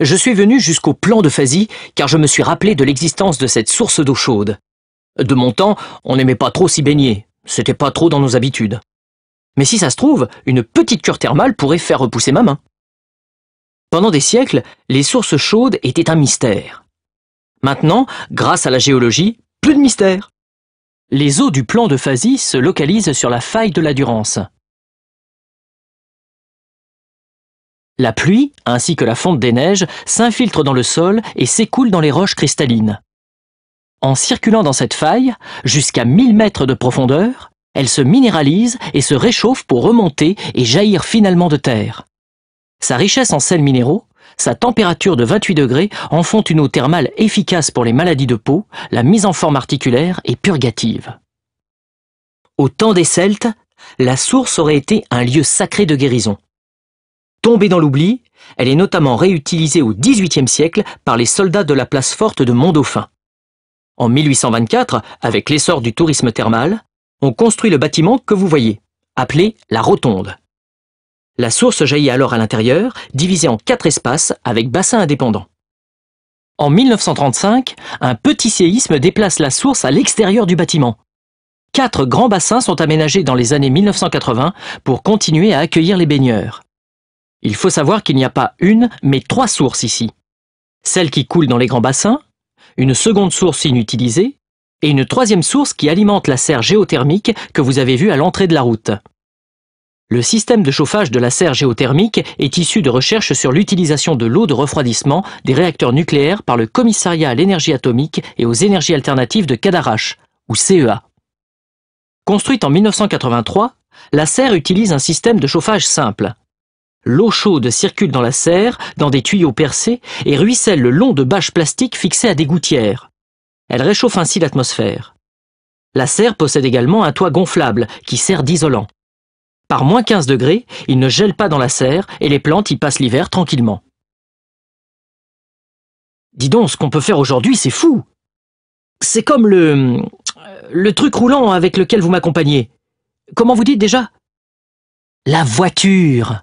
Je suis venu jusqu'au plan de Fazy car je me suis rappelé de l'existence de cette source d'eau chaude. De mon temps, on n'aimait pas trop s'y baigner, c'était pas trop dans nos habitudes. Mais si ça se trouve, une petite cure thermale pourrait faire repousser ma main. Pendant des siècles, les sources chaudes étaient un mystère. Maintenant, grâce à la géologie, plus de mystère. Les eaux du plan de Fazy se localisent sur la faille de la Durance. La pluie, ainsi que la fonte des neiges, s'infiltrent dans le sol et s'écoulent dans les roches cristallines. En circulant dans cette faille, jusqu'à 1000 mètres de profondeur, elle se minéralise et se réchauffe pour remonter et jaillir finalement de terre. Sa richesse en sels minéraux, sa température de 28 degrés en font une eau thermale efficace pour les maladies de peau, la mise en forme articulaire et purgative. Au temps des Celtes, la source aurait été un lieu sacré de guérison. Tombée dans l'oubli, elle est notamment réutilisée au XVIIIe siècle par les soldats de la place forte de Mont-Dauphin. En 1824, avec l'essor du tourisme thermal, on construit le bâtiment que vous voyez, appelé la Rotonde. La source jaillit alors à l'intérieur, divisée en 4 espaces avec bassins indépendants. En 1935, un petit séisme déplace la source à l'extérieur du bâtiment. 4 grands bassins sont aménagés dans les années 1980 pour continuer à accueillir les baigneurs. Il faut savoir qu'il n'y a pas une, mais 3 sources ici. Celle qui coule dans les grands bassins, une seconde source inutilisée, et une 3e source qui alimente la serre géothermique que vous avez vue à l'entrée de la route. Le système de chauffage de la serre géothermique est issu de recherches sur l'utilisation de l'eau de refroidissement des réacteurs nucléaires par le Commissariat à l'énergie atomique et aux énergies alternatives de Cadarache, ou CEA. Construite en 1983, la serre utilise un système de chauffage simple. L'eau chaude circule dans la serre, dans des tuyaux percés, et ruisselle le long de bâches plastiques fixées à des gouttières. Elle réchauffe ainsi l'atmosphère. La serre possède également un toit gonflable qui sert d'isolant. Par moins 15 degrés, il ne gèle pas dans la serre et les plantes y passent l'hiver tranquillement. Dis donc, ce qu'on peut faire aujourd'hui, c'est fou! C'est comme le truc roulant avec lequel vous m'accompagnez. Comment vous dites déjà? La voiture!